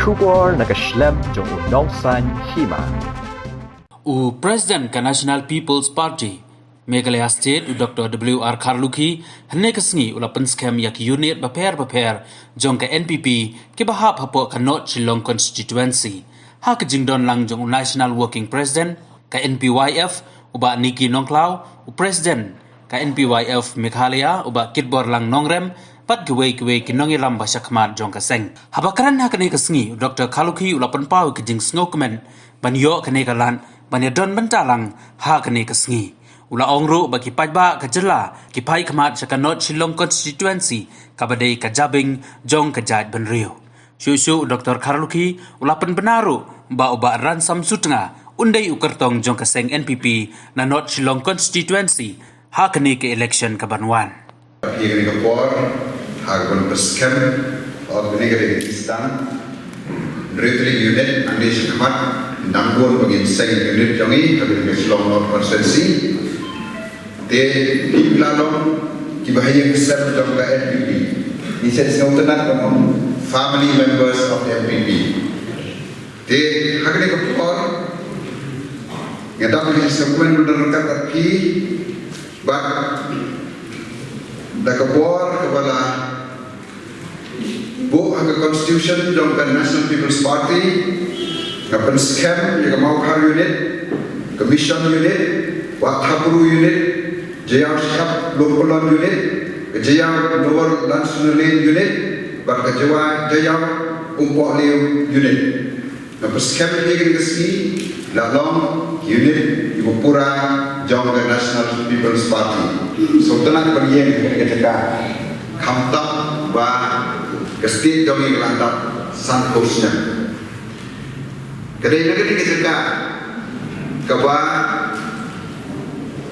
Shubor nakaslem jong unongsan hima. President ka National People's Party Meghalaya State Dr. W.R. Kharlukhi hane kasngi ulapan scam yak unit baper jong ka NPP ke bahap hapo ka North Shillong constituency ha ka jingdon lang jong National Working President ka NPYF uba Niki Nongklaw President ka NPYF Meghalaya uba Kitbor lang Nongrem pat gwe kinongilam basya khamat jong ka seng habakaran ha kane kasngi Dr. Kharlukhi ulapan pau ka jing snokmen banyo kane kalan banya don bentalang ha kane kasngi ula ongru bagi pajba ka jela ki pai khamat sa North Shillong constituency kabadai ka jabing jong ka jat benrio Shushu Dr. Kharlukhi ulapan benaru ba ransam sutnga undai ukertong jong ka seng NPP na North Shillong constituency ha kane ke election ka banwan Ini kapor hargon perskem ini kali Pakistan Retri unit andi sekemat nanggur bagi seng unit jongi kali Shillong North constituency te dilalong kibahaya besar jong ka NPP ini saya sengaja dengan family members of the NPP te hakni kapor ngadap ni sekuen mendengarkan tapi Dakabor kepada bu ang constitution jong kan National People's Party kapan scam yang mau kar unit commission unit wathapuru unit jaya shap lokolon unit jaya lower national unit bak jaya umpok liu unit kapan scam yang kesini lalong unit ibu pura jong kan National People's Party so tenang berjeng ketika kamtak ba kestit jong yang lantak sankusnya kedai negeri ketika kaba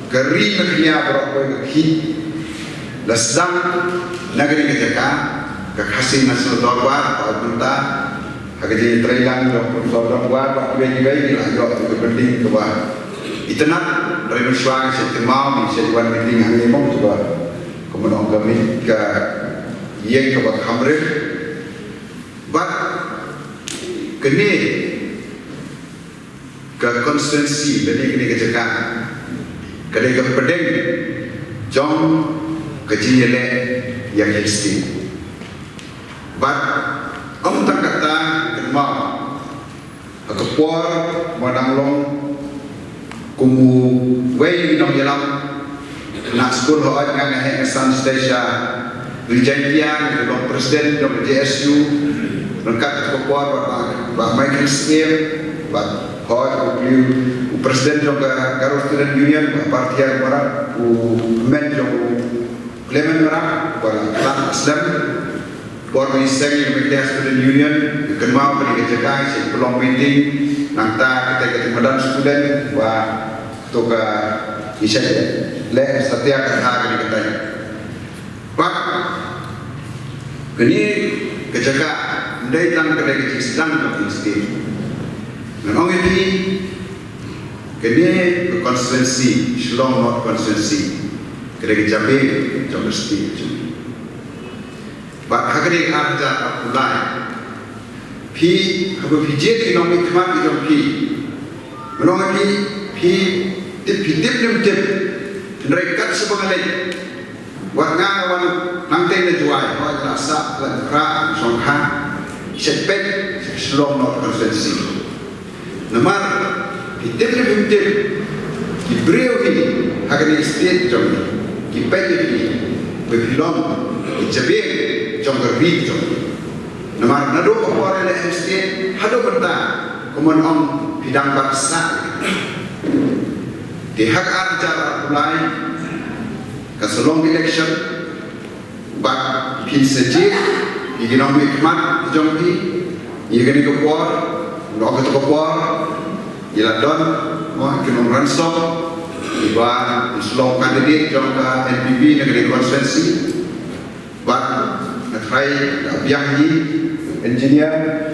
keri negerinya berapa kekhi lasdam negeri ketika kekasih nasional dorwa atau benda hagaji trailang jong dorwa pak begi lah jong penting kaba itenat dari suang setemau di seduan meeting hari mau coba kemudian kami ke yang ke Hamre but kini ke konstitusi kini ke cekak kini ke pedeng jong ke jile yang isti but tak kata kemau kepor madanglong kumu wei nong yalam nak school ho at nga he san station Wijaya ng president ng JSU nangkat ko po ba Michael Smith ba ho u president ng Garo Student Union ba party mara u men ng Clement mara wala Islam Islam por minister ng Student Union kenma pa ni kejakai sa pelong meeting nangta kita madan student wa toka isya le satya kata ni kita pak kini kejaga ndai tang kedai kecil sedang beristirahat memang ini kini konstitusi Shillong North constituency kedai kejabe jom beristirahat pak hakri arja apulai pi apa pijet ekonomi kemat itu pi menong pi tip mereka sebagai warga kawan nanti dijual orang rasa lentera songkang sepet Shillong North constituency nomor tip diberi ini akan state jom dipet ini berpilon dijebel jom berbit jom nomor nado kapor oleh state hado benda kemudian om bidang bangsa di hak arja mulai ke selong election bak pin seji iginom hikmat jompi igani kapor lo ke kapor ila don mo kinom ransom iba selong kandidat jom ke NPP negeri konstituensi bak natrai biang ni engineer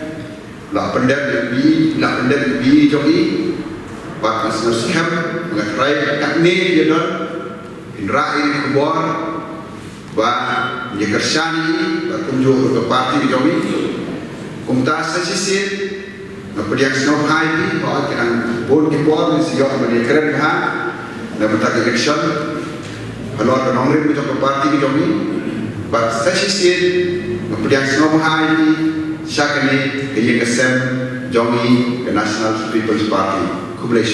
la pendek lebih jogi bak nasional mengatrai takni dia don indrai kubor ba ye kershani ba kunjo ke parti jogi kumta sa sisit na pediak snow high di bahwa kita bon di bawah di sini orang keren ha na bentak election kalau ada nomor itu ke parti kita ni but sa sisit na pediak snow high di syakani ke yang kesem jongi ke National People's Party kublai